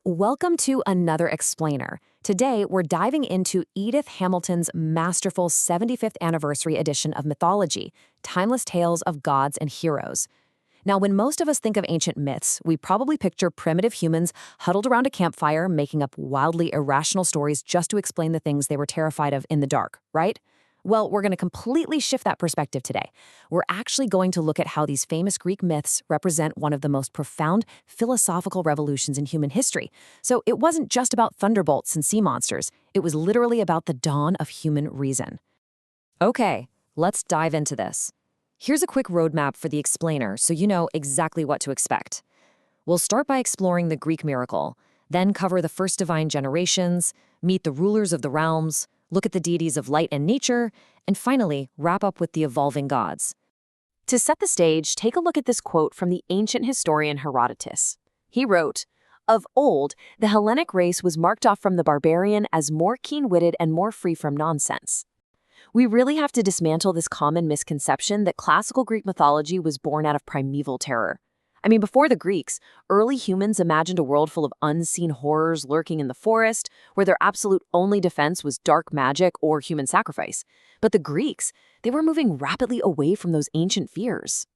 Welcome to another Explainer. Today, we're diving into Edith Hamilton's masterful 75th anniversary edition of Mythology, Timeless Tales of Gods and Heroes. Now, when most of us think of ancient myths, we probably picture primitive humans huddled around a campfire making up wildly irrational stories just to explain the things they were terrified of in the dark, right? Well, we're going to completely shift that perspective today. We're actually going to look at how these famous Greek myths represent one of the most profound philosophical revolutions in human history. So it wasn't just about thunderbolts and sea monsters. It was literally about the dawn of human reason. Okay, let's dive into this. Here's a quick roadmap for the explainer so you know exactly what to expect. We'll start by exploring the Greek miracle, then cover the first divine generations, meet the rulers of the realms, look at the deities of light and nature, and finally, wrap up with the evolving gods. To set the stage, take a look at this quote from the ancient historian Herodotus. He wrote, "Of old, the Hellenic race was marked off from the barbarian as more keen-witted and more free from nonsense." We really have to dismantle this common misconception that classical Greek mythology was born out of primeval terror. I mean, before the Greeks, early humans imagined a world full of unseen horrors lurking in the forest, where their absolute only defense was dark magic or human sacrifice. But the Greeks, they were moving rapidly away from those ancient fears.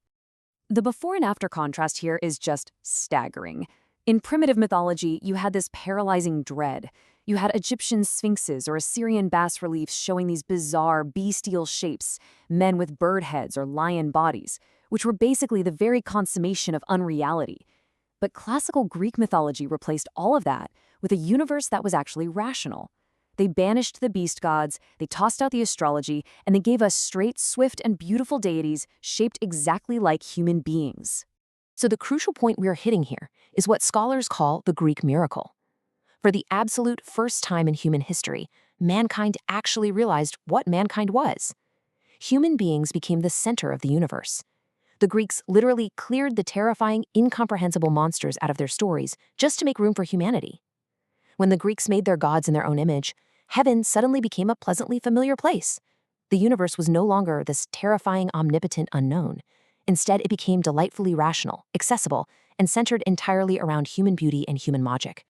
The before and after contrast here is just staggering. In primitive mythology, you had this paralyzing dread. You had Egyptian sphinxes or Assyrian bas-reliefs showing these bizarre, bestial shapes, men with bird heads or lion bodies, which were basically the very consummation of unreality. But classical Greek mythology replaced all of that with a universe that was actually rational. They banished the beast gods, they tossed out the astrology, and they gave us straight, swift, and beautiful deities shaped exactly like human beings. So the crucial point we're hitting here is what scholars call the Greek miracle. For the absolute first time in human history, mankind actually realized what mankind was. Human beings became the center of the universe. The Greeks literally cleared the terrifying, incomprehensible monsters out of their stories just to make room for humanity. When the Greeks made their gods in their own image, heaven suddenly became a pleasantly familiar place. The universe was no longer this terrifying, omnipotent unknown. Instead, it became delightfully rational, accessible, and centered entirely around human beauty and human logic.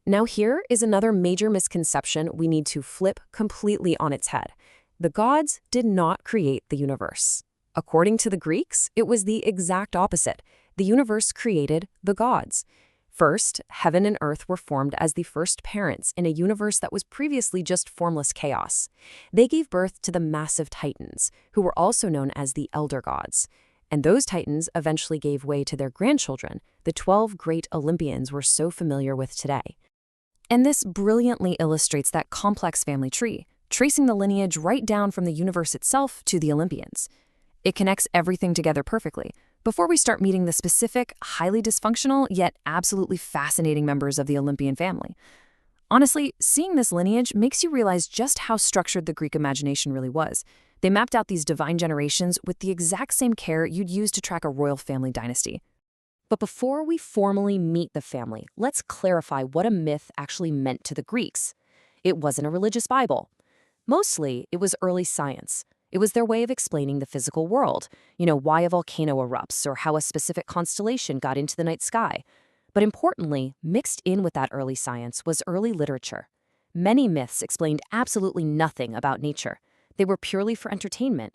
Now here is another major misconception we need to flip completely on its head. The gods did not create the universe. According to the Greeks, it was the exact opposite. The universe created the gods. First, heaven and earth were formed as the first parents in a universe that was previously just formless chaos. They gave birth to the massive titans, who were also known as the elder gods. And those titans eventually gave way to their grandchildren, the 12 great Olympians we're so familiar with today. And this brilliantly illustrates that complex family tree, tracing the lineage right down from the universe itself to the Olympians. It connects everything together perfectly, before we start meeting the specific, highly dysfunctional, yet absolutely fascinating members of the Olympian family. Honestly, seeing this lineage makes you realize just how structured the Greek imagination really was. They mapped out these divine generations with the exact same care you'd use to track a royal family dynasty. But before we formally meet the family, let's clarify what a myth actually meant to the Greeks. It wasn't a religious Bible. Mostly, it was early science. It was their way of explaining the physical world, why a volcano erupts or how a specific constellation got into the night sky. But importantly, mixed in with that early science was early literature. Many myths explained absolutely nothing about nature. They were purely for entertainment.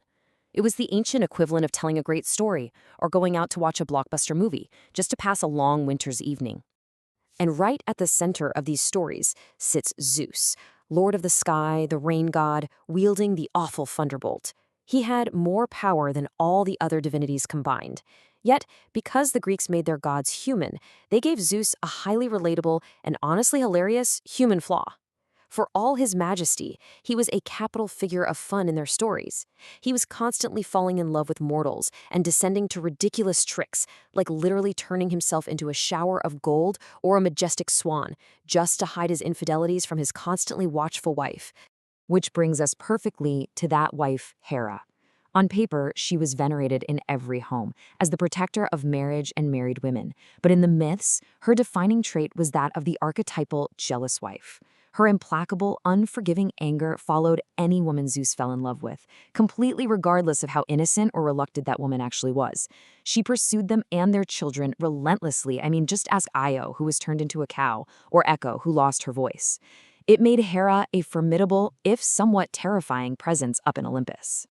It was the ancient equivalent of telling a great story or going out to watch a blockbuster movie just to pass a long winter's evening. And right at the center of these stories sits Zeus, Lord of the sky, the rain god, wielding the awful thunderbolt. He had more power than all the other divinities combined. Yet, because the Greeks made their gods human, they gave Zeus a highly relatable and honestly hilarious human flaw. For all his majesty, he was a capital figure of fun in their stories. He was constantly falling in love with mortals and descending to ridiculous tricks, like literally turning himself into a shower of gold or a majestic swan, just to hide his infidelities from his constantly watchful wife. Which brings us perfectly to that wife, Hera. On paper, she was venerated in every home as the protector of marriage and married women. But in the myths, her defining trait was that of the archetypal jealous wife. Her implacable, unforgiving anger followed any woman Zeus fell in love with, completely regardless of how innocent or reluctant that woman actually was. She pursued them and their children relentlessly. I mean, just ask Io, who was turned into a cow, or Echo, who lost her voice. It made Hera a formidable, if somewhat terrifying, presence up in Olympus.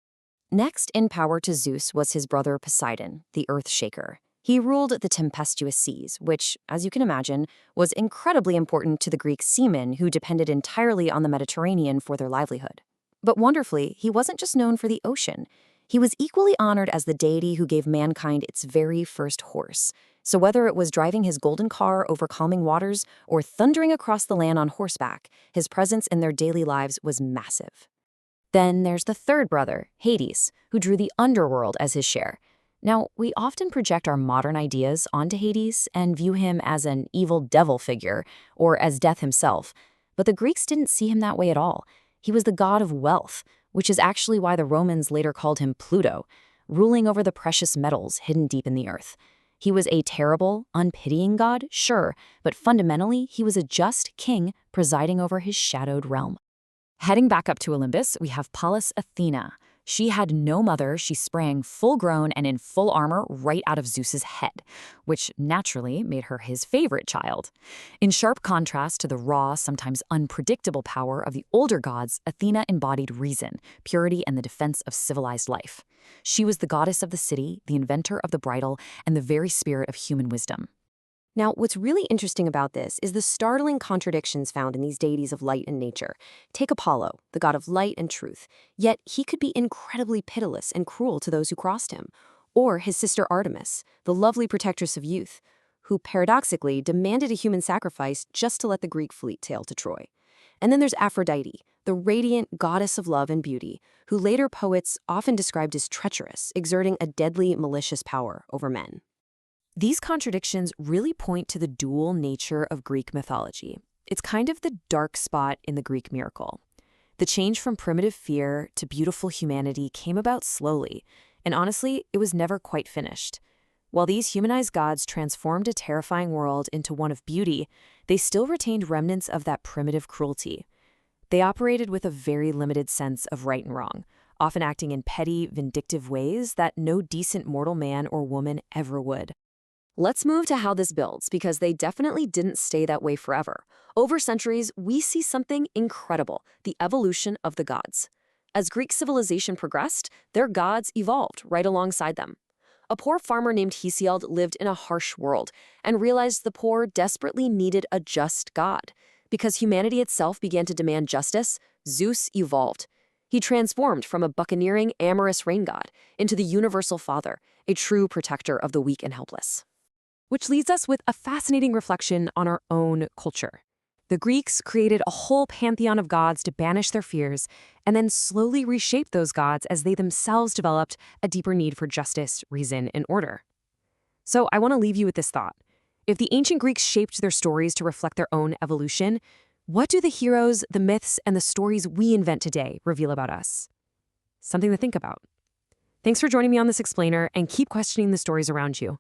Next in power to Zeus was his brother Poseidon, the earth shaker. He ruled the tempestuous seas, which, as you can imagine, was incredibly important to the Greek seamen who depended entirely on the Mediterranean for their livelihood. But wonderfully, he wasn't just known for the ocean. He was equally honored as the deity who gave mankind its very first horse. So whether it was driving his golden car over calming waters or thundering across the land on horseback, his presence in their daily lives was massive. Then there's the third brother, Hades, who drew the underworld as his share. Now, we often project our modern ideas onto Hades and view him as an evil devil figure, or as death himself, but the Greeks didn't see him that way at all. He was the god of wealth, which is actually why the Romans later called him Pluto, ruling over the precious metals hidden deep in the earth. He was a terrible, unpitying god, sure, but fundamentally he was a just king presiding over his shadowed realm. Heading back up to Olympus, we have Pallas Athena. She had no mother. She sprang full-grown and in full armor right out of Zeus's head, which naturally made her his favorite child. In sharp contrast to the raw, sometimes unpredictable power of the older gods, Athena embodied reason, purity, and the defense of civilized life. She was the goddess of the city, the inventor of the bridle, and the very spirit of human wisdom. Now, what's really interesting about this is the startling contradictions found in these deities of light and nature. Take Apollo, the god of light and truth, yet he could be incredibly pitiless and cruel to those who crossed him. Or his sister Artemis, the lovely protectress of youth, who paradoxically demanded a human sacrifice just to let the Greek fleet sail to Troy. And then there's Aphrodite, the radiant goddess of love and beauty, who later poets often described as treacherous, exerting a deadly, malicious power over men. These contradictions really point to the dual nature of Greek mythology. It's kind of the dark spot in the Greek miracle. The change from primitive fear to beautiful humanity came about slowly, and honestly, it was never quite finished. While these humanized gods transformed a terrifying world into one of beauty, they still retained remnants of that primitive cruelty. They operated with a very limited sense of right and wrong, often acting in petty, vindictive ways that no decent mortal man or woman ever would. Let's move to how this builds, because they definitely didn't stay that way forever. Over centuries, we see something incredible, the evolution of the gods. As Greek civilization progressed, their gods evolved right alongside them. A poor farmer named Hesiod lived in a harsh world and realized the poor desperately needed a just god. Because humanity itself began to demand justice, Zeus evolved. He transformed from a buccaneering, amorous rain god into the universal father, a true protector of the weak and helpless. Which leads us with a fascinating reflection on our own culture. The Greeks created a whole pantheon of gods to banish their fears, and then slowly reshaped those gods as they themselves developed a deeper need for justice, reason, and order. So I want to leave you with this thought. If the ancient Greeks shaped their stories to reflect their own evolution, what do the heroes, the myths, and the stories we invent today reveal about us? Something to think about. Thanks for joining me on this explainer, and keep questioning the stories around you.